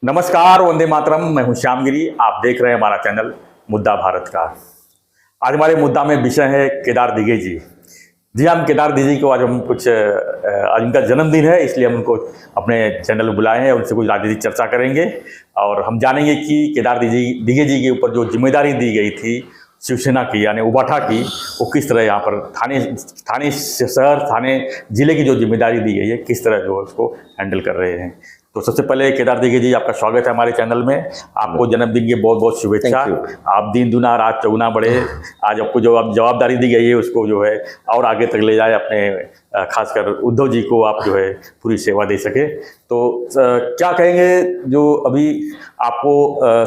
नमस्कार, वंदे मातरम। मैं हूं श्यामगिरी। आप देख रहे हैं हमारा चैनल मुद्दा भारत का। आज हमारे मुद्दा में विषय है केदार दिघे जी। जी, हम केदार दिघे को आज हम कुछ आज उनका जन्मदिन है, इसलिए हम उनको अपने चैनल में बुलाए हैं। उनसे कुछ राजनीतिक चर्चा करेंगे और हम जानेंगे कि केदार दिघे जी के ऊपर जो जिम्मेदारी दी गई थी शिवसेना की, यानी उबाठा की, वो किस तरह यहाँ पर थाने शहर, थाने जिले की जो जिम्मेदारी दी गई है, किस तरह जो उसको हैंडल कर रहे हैं। तो सबसे पहले केदार दिघे जी, आपका स्वागत है हमारे चैनल में। आपको जन्मदिन की बहुत बहुत शुभेच्छा। आप दिन दुना रात चौगुना बढ़े। आज आपको जो अब जवाबदारी दी गई है उसको जो है और आगे तक ले जाए। अपने खासकर उद्धव जी को आप जो है पूरी सेवा दे सके। तो क्या कहेंगे जो अभी आपको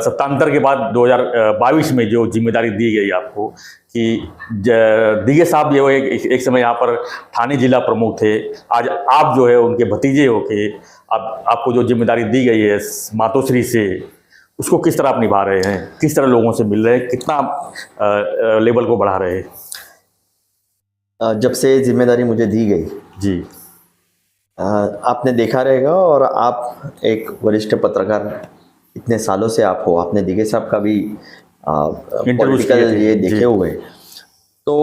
सत्तांतर के बाद 2022 में जो जिम्मेदारी दी गई आपको कि दिघे साहब जो एक समय यहाँ पर थाने जिला प्रमुख थे, आज आप जो है उनके भतीजे होके अब आपको जो जिम्मेदारी दी गई है मातोश्री से, उसको किस तरह आप निभा रहे हैं, किस तरह लोगों से मिल रहे हैं, कितना लेवल को बढ़ा रहे हैं? जब से जिम्मेदारी मुझे दी गई जी, आपने देखा रहेगा, और आप एक वरिष्ठ पत्रकार इतने सालों से आप हो, आपने दिघे साहब का भी पॉलिटिकल ये देखे हुए। तो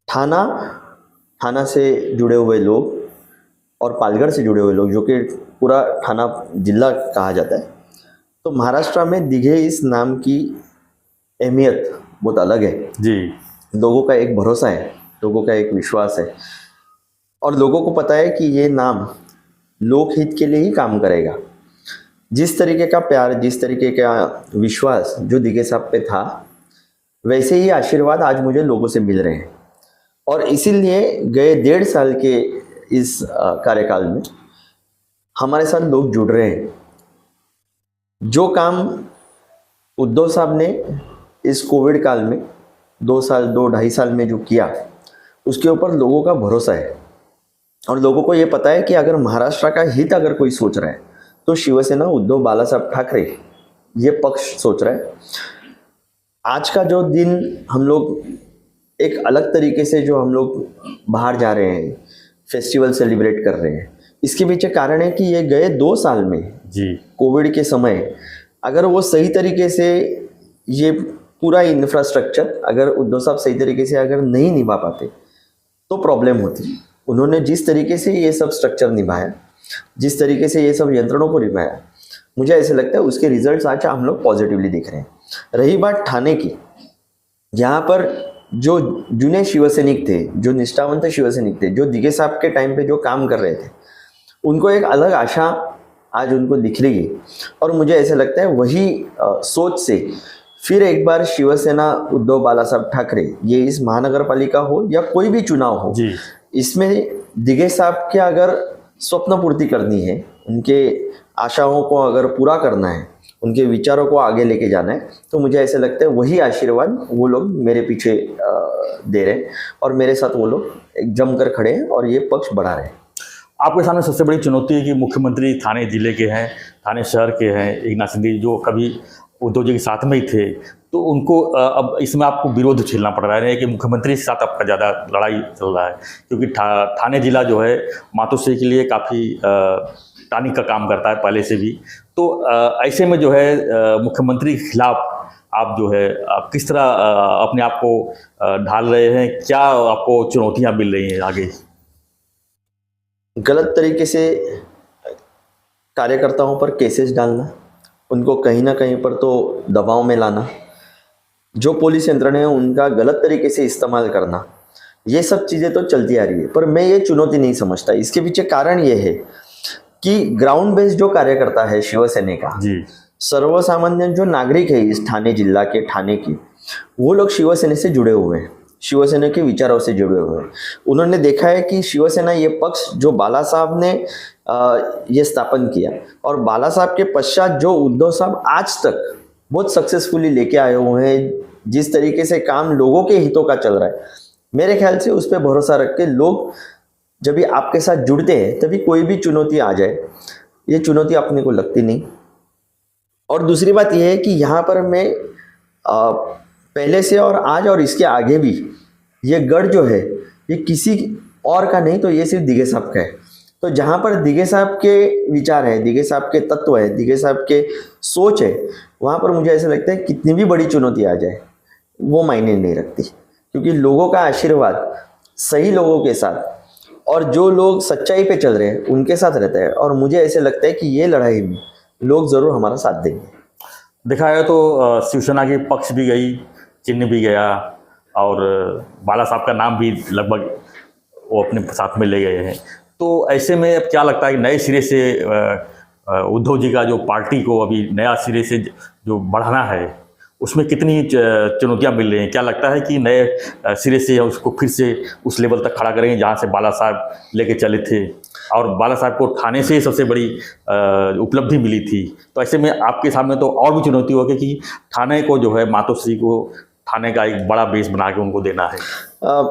थाना से जुड़े हुए लोग और पालगढ़ से जुड़े हुए लोग, जो कि पूरा थाना जिला कहा जाता है, तो महाराष्ट्र में दिघे इस नाम की अहमियत बहुत अलग है जी। लोगों का एक भरोसा है, लोगों का एक विश्वास है, और लोगों को पता है कि ये नाम लोकहित के लिए ही काम करेगा। जिस तरीके का प्यार, जिस तरीके का विश्वास जो दिघे साहब पे था, वैसे ही आशीर्वाद आज मुझे लोगों से मिल रहे हैं। और इसीलिए गए 1.5 साल के इस कार्यकाल में हमारे साथ लोग जुड़ रहे हैं। जो काम उद्धव साहब ने इस कोविड काल में 2-2.5 साल में जो किया, उसके ऊपर लोगों का भरोसा है। और लोगों को ये पता है कि अगर महाराष्ट्र का हित अगर कोई सोच रहा है तो शिवसेना, उद्धव बाला साहब ठाकरे, ये पक्ष सोच रहा है। आज का जो दिन हम लोग एक अलग तरीके से जो हम लोग बाहर जा रहे हैं, फेस्टिवल सेलिब्रेट कर रहे हैं, इसके पीछे कारण है कि ये गए 2 साल में जी, कोविड के समय अगर वो सही तरीके से ये पूरा इंफ्रास्ट्रक्चर अगर उद्धव साहब सही तरीके से अगर नहीं निभा पाते तो प्रॉब्लम होती। उन्होंने जिस तरीके से ये सब स्ट्रक्चर निभाया, जिस तरीके से ये सब यंत्रणों को निभाया, मुझे ऐसे लगता है उसके रिजल्ट्स आज हम लोग पॉजिटिवली देख रहे हैं। रही बात ठाणे की, यहाँ पर जो जुने शिवसैनिक थे, जो निष्ठावंत शिवसैनिक थे, जो दिघे साहब के टाइम पे जो काम कर रहे थे, उनको एक अलग आशा आज उनको दिख रही है। और मुझे ऐसे लगता है वही सोच से फिर एक बार शिवसेना, उद्धव बाला साहब ठाकरे, ये इस महानगर पालिका हो या कोई भी चुनाव हो, इसमें दिघे साहब के अगर स्वप्न पूर्ति करनी है, उनके आशाओं को अगर पूरा करना है, उनके विचारों को आगे लेके जाना है, तो मुझे ऐसे लगता है वही आशीर्वाद वो लोग मेरे पीछे दे रहे हैं और मेरे साथ वो लोग एक जमकर खड़े हैं और ये पक्ष बढ़ा रहे हैं। आपके सामने सबसे बड़ी चुनौती है कि मुख्यमंत्री थाने जिले के हैं, थाने शहर के हैं, एकनाथ शिंदे, जो कभी उद्धव जी के साथ में ही थे, तो उनको अब इसमें आपको विरोध झेलना पड़ रहा है कि मुख्यमंत्री के साथ आपका ज़्यादा लड़ाई चल रहा है, क्योंकि थाने जिला जो है मातोश्री के लिए काफ़ी टानिक का काम करता है पहले से भी। तो ऐसे में जो है मुख्यमंत्री के खिलाफ आप जो है आप किस तरह अपने आप को ढाल रहे हैं? क्या आपको चुनौतियाँ मिल रही हैं आगे? गलत तरीके से कार्यकर्ताओं पर केसेस डालना, उनको कहीं ना कहीं पर तो दबाव में लाना, जो पुलिस यंत्रणा है उनका गलत तरीके से इस्तेमाल करना, ये सब चीज़ें तो चलती आ रही है। पर मैं ये चुनौती नहीं समझता। इसके पीछे कारण ये है कि ग्राउंड बेस्ड जो कार्यकर्ता है शिवसेना का, सर्वसामान्य जो नागरिक है इस ठाणे जिला के, ठाणे की, वो लोग शिवसेना से जुड़े हुए हैं, शिवसेना के विचारों से जुड़े हुए हैं। उन्होंने देखा है कि शिवसेना ये पक्ष जो बाला साहब ने ये स्थापन किया, और बाला साहब के पश्चात जो उद्धव साहब आज तक बहुत सक्सेसफुली लेके आए हुए हैं, जिस तरीके से काम लोगों के हितों का चल रहा है, मेरे ख्याल से उस पर भरोसा रख के लोग जब भी आपके साथ जुड़ते हैं तभी कोई भी चुनौती आ जाए, ये चुनौती अपने को लगती नहीं। और दूसरी बात यह है कि यहाँ पर मैं पहले से और आज और इसके आगे भी ये गढ़ जो है ये किसी और का नहीं, तो ये सिर्फ दिघे साहब का है। तो जहाँ पर दिघे साहब के विचार है, दिघे साहब के तत्व है, दिघे साहब के सोच है, वहाँ पर मुझे ऐसा लगता है कितनी भी बड़ी चुनौती आ जाए वो मायने नहीं रखती, क्योंकि लोगों का आशीर्वाद सही लोगों के साथ और जो लोग सच्चाई पे चल रहे हैं उनके साथ रहता है। और मुझे ऐसे लगता है कि ये लड़ाई में लोग ज़रूर हमारा साथ देंगे। देखा है तो शिवसेना की पक्ष भी गई, चिन्ह भी गया और बाला साहब का नाम भी लगभग वो अपने साथ में ले गए हैं। तो ऐसे में अब क्या लगता है कि नए सिरे से उद्धव जी का जो पार्टी को अभी नया सिरे से जो बढ़ाना है उसमें कितनी चुनौतियां मिल रही हैं? क्या लगता है कि नए सिरे से उसको फिर से उस लेवल तक खड़ा करेंगे जहां से बाला साहब लेके चले थे, और बाला साहब को ठाणे से सबसे बड़ी उपलब्धि मिली थी? तो ऐसे में आपके सामने तो और भी चुनौती होगी कि ठाणे को जो है मातोश्री को ठाणे का एक बड़ा बेस बना के उनको देना है।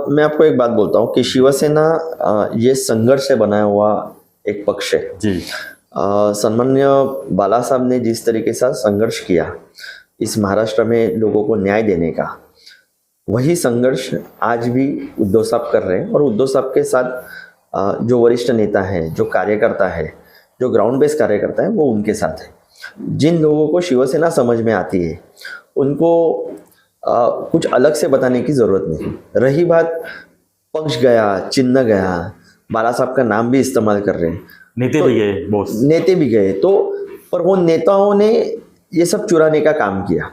मैं आपको एक बात बोलता हूँ कि शिवसेना ये संघर्ष से बनाया हुआ एक पक्ष है जी। सन्मान्य बाला साहब ने जिस तरीके से संघर्ष किया इस महाराष्ट्र में लोगों को न्याय देने का, वही संघर्ष आज भी उद्धव साहब कर रहे हैं। और उद्धव साहब के साथ जो वरिष्ठ नेता हैं, जो कार्यकर्ता है, जो ग्राउंड बेस कार्यकर्ता है, वो उनके साथ है। जिन लोगों को शिवसेना समझ में आती है उनको कुछ अलग से बताने की ज़रूरत नहीं। रही बात पक्ष गया, चिन्ह गया, बाला साहब का नाम भी इस्तेमाल कर रहे हैं, नेता भी गए, बॉस नेते भी गए, तो पर वो नेताओं ने ये सब चुराने का काम किया।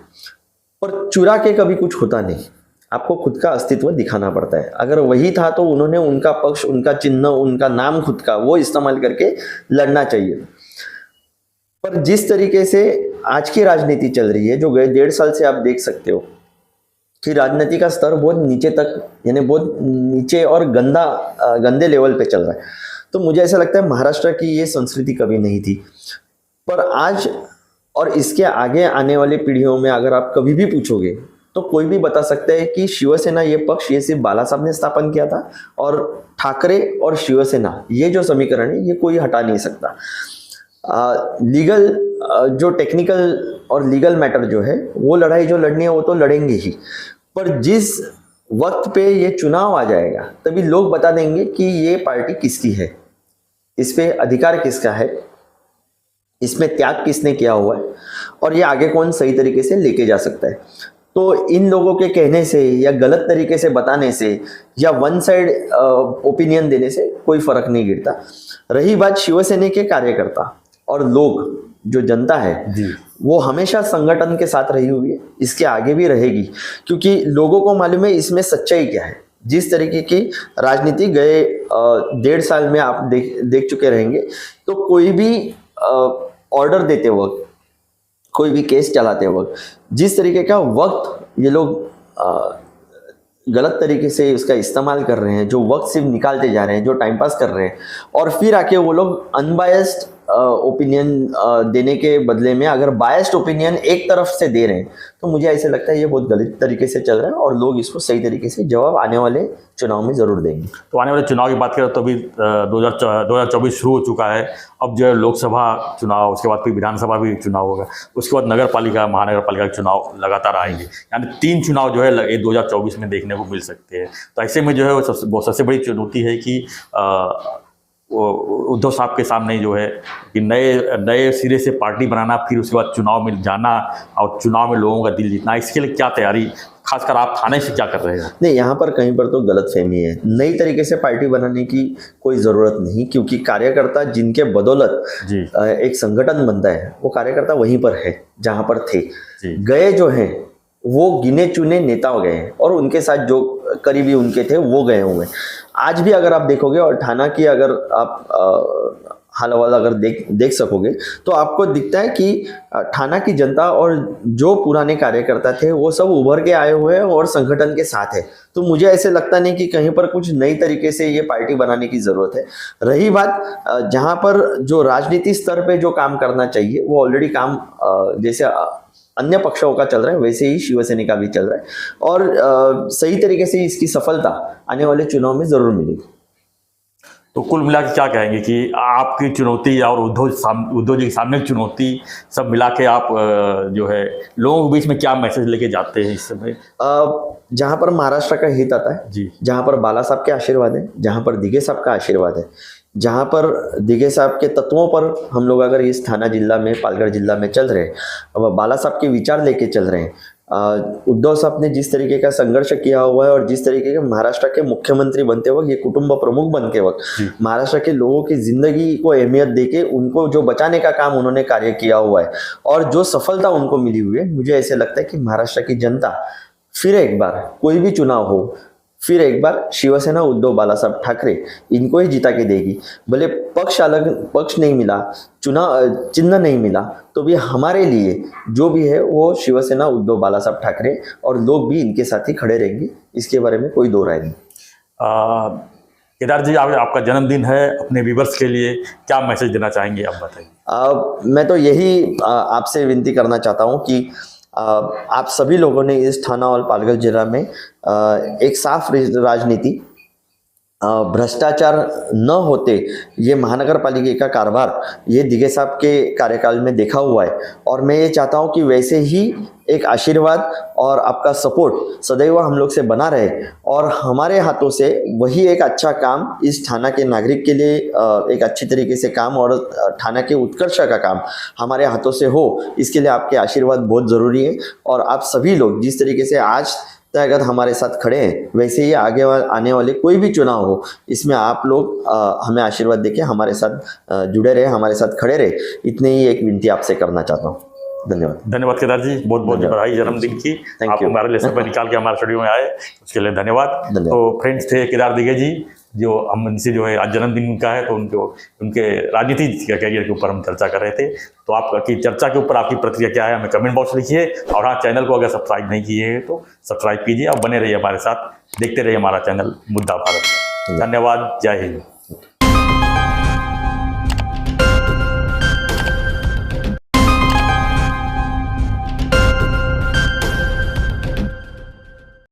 पर चुरा के कभी कुछ होता नहीं, आपको खुद का अस्तित्व दिखाना पड़ता है। अगर वही था तो उन्होंने उनका पक्ष, उनका चिन्ह, उनका नाम खुद का वो इस्तेमाल करके लड़ना चाहिए। पर जिस तरीके से आज की राजनीति चल रही है, जो गए 1.5 साल से आप देख सकते हो कि राजनीति का स्तर बहुत नीचे तक, यानी बहुत नीचे और गंदे लेवल पे चल रहा है। तो मुझे ऐसा लगता है महाराष्ट्र की ये संस्कृति कभी नहीं थी। पर आज और इसके आगे आने वाली पीढ़ियों में अगर आप कभी भी पूछोगे तो कोई भी बता सकता है कि शिवसेना ये पक्ष ये सिर्फ बाला साहब ने स्थापन किया था, और ठाकरे और शिवसेना ये जो समीकरण है ये कोई हटा नहीं सकता। लीगल जो टेक्निकल और लीगल मैटर जो है वो लड़ाई जो लड़नी है वो तो लड़ेंगे ही, पर जिस वक्त पे ये चुनाव आ जाएगा तभी लोग बता देंगे कि ये पार्टी किसकी है, इस पे अधिकार किसका है, इसमें त्याग किसने किया हुआ है, और ये आगे कौन सही तरीके से लेके जा सकता है। तो इन लोगों के कहने से या गलत तरीके से बताने से या वन साइड ओपिनियन देने से कोई फर्क नहीं गिरता। रही बात शिवसेना के कार्यकर्ता और लोग, जो जनता है जी, वो हमेशा संगठन के साथ रही हुई है, इसके आगे भी रहेगी, क्योंकि लोगों को मालूम है इसमें सच्चाई क्या है। जिस तरीके की राजनीति गए 1.5 साल में आप देख चुके रहेंगे, तो कोई भी ऑर्डर देते वक्त, कोई भी केस चलाते वक्त जिस तरीके का वक्त ये लोग गलत तरीके से उसका इस्तेमाल कर रहे हैं, जो वक्त सिर्फ निकालते जा रहे हैं, जो टाइम पास कर रहे हैं, और फिर आके वो लोग अनबायस्ड ओपिनियन देने के बदले में अगर बायस्ड ओपिनियन एक तरफ से दे रहे हैं, तो मुझे ऐसे लगता है ये बहुत गलत तरीके से चल रहा है और लोग इसको सही तरीके से जवाब आने वाले चुनाव में ज़रूर देंगे। तो आने वाले चुनाव की बात करें तो अभी 2024 शुरू हो चुका है। अब जो है लोकसभा चुनाव, उसके बाद फिर विधानसभा भी चुनाव होगा, उसके बाद नगर पालिका, महानगर पालिका के चुनाव लगातार आएंगे, यानी 3 चुनाव जो है ये 2024 में देखने को मिल सकते हैं। तो ऐसे में जो है वो सबसे बड़ी चुनौती है कि उद्धव साहब के सामने जो है कि नए सिरे से पार्टी बनाना, फिर उसके बाद चुनाव में जाना और चुनाव में लोगों का दिल जीतना, इसके लिए क्या तैयारी, खासकर आप थाने से क्या कर रहे हैं? नहीं, यहाँ पर कहीं पर तो गलतफहमी है। नई तरीके से पार्टी बनाने की कोई ज़रूरत नहीं, क्योंकि कार्यकर्ता जिनके बदौलत एक संगठन बनता है वो कार्यकर्ता वहीं पर है जहाँ पर थे। गए जो हैं वो गिने चुने नेता गए हैं और उनके साथ जो करीबी उनके थे वो गए हुए हैं। आज भी अगर आप देखोगे और ठाणा की अगर आप हाल हवाल अगर देख सकोगे तो आपको दिखता है कि ठाणा की जनता और जो पुराने कार्यकर्ता थे वो सब उभर के आए हुए हैं और संगठन के साथ है। तो मुझे ऐसे लगता नहीं कि कहीं पर कुछ नई तरीके से ये पार्टी बनाने की ज़रूरत है। रही बात जहाँ पर जो राजनीति स्तर पे जो काम करना चाहिए वो ऑलरेडी काम जैसे अन्य पक्षों का चल रहा है वैसे ही शिवसेना का भी चल रहा है और सही तरीके से इसकी सफलता आने वाले चुनाव में ज़रूर मिलेगी। तो कुल मिला के क्या कहेंगे कि आपकी चुनौती और उद्धव जी के सामने की चुनौती सब मिला के आप जो है लोगों के बीच में क्या मैसेज लेके जाते हैं इस समय? जहाँ पर महाराष्ट्र का हित आता है जी, जहाँ पर बाला साहब के आशीर्वाद है, जहाँ पर दिघे साहब का आशीर्वाद है, जहाँ पर दिगे साहब के तत्वों पर हम लोग अगर इस थाना जिला में, पालघर जिला में चल रहे हैं, अब बाला साहब के विचार लेके चल रहे हैं, उद्धव साहब ने जिस तरीके का संघर्ष किया हुआ है और जिस तरीके के महाराष्ट्र के मुख्यमंत्री बनते वक्त, ये कुटुंब प्रमुख बनते वक्त महाराष्ट्र के लोगों की जिंदगी को अहमियत देके उनको जो बचाने का काम उन्होंने कार्य किया हुआ है और जो सफलता उनको मिली हुई है, मुझे ऐसे लगता है कि महाराष्ट्र की जनता फिर एक बार, कोई भी चुनाव हो, फिर एक बार शिवसेना उद्धव बाला साहब ठाकरे इनको ही जिता के देगी। भले पक्ष अलग, पक्ष नहीं मिला, चुनाव चिन्ह नहीं मिला, तो भी हमारे लिए जो भी है वो शिवसेना उद्धव बाला साहब ठाकरे, और लोग भी इनके साथ ही खड़े रहेंगे, इसके बारे में कोई दो राय नहीं। केदार जी, आपका जन्मदिन है, अपने व्यूअर्स के लिए क्या मैसेज देना चाहेंगे, आप बताइए। मैं तो यही आपसे विनती करना चाहता हूँ कि आप सभी लोगों ने इस थाना और पालघर जिला में एक साफ राजनीति, भ्रष्टाचार न होते ये महानगर पालिका का कारोबार ये दिगे साहब के कार्यकाल में देखा हुआ है, और मैं ये चाहता हूँ कि वैसे ही एक आशीर्वाद और आपका सपोर्ट सदैव हम लोग से बना रहे, और हमारे हाथों से वही एक अच्छा काम इस थाना के नागरिक के लिए एक अच्छी तरीके से काम और थाना के उत्कर्ष का काम हमारे हाथों से हो, इसके लिए आपके आशीर्वाद बहुत ज़रूरी है। और आप सभी लोग जिस तरीके से आज अगर हमारे साथ खड़े हैं, वैसे ही आगे आने वाले कोई भी चुनाव हो, इसमें आप लोग हमें आशीर्वाद देके हमारे साथ जुड़े रहे, हमारे साथ खड़े रहे, इतने ही एक विनती आपसे करना चाहता हूँ। धन्यवाद। धन्यवाद केदार जी, बहुत बहुत बधाई जन्मदिन की। आप हमारे लिए समय निकाल के हमारे स्टूडियो में आए, उसके लिए धन्यवाद। तो फ्रेंड्स, थे केदार दिगे जी, जो हम इनसे जो है आज जन्मदिन उनका है, तो उनके राजनीति के कैरियर के ऊपर हम चर्चा कर रहे थे। तो आपकी चर्चा के ऊपर आपकी प्रतिक्रिया क्या है, हमें कमेंट बॉक्स लिखिए। और हाँ, चैनल को अगर सब्सक्राइब नहीं किए हैं तो सब्सक्राइब कीजिए और बने रहिए हमारे साथ, देखते रहिए हमारा चैनल मुद्दा भारत। धन्यवाद, जय हिंद।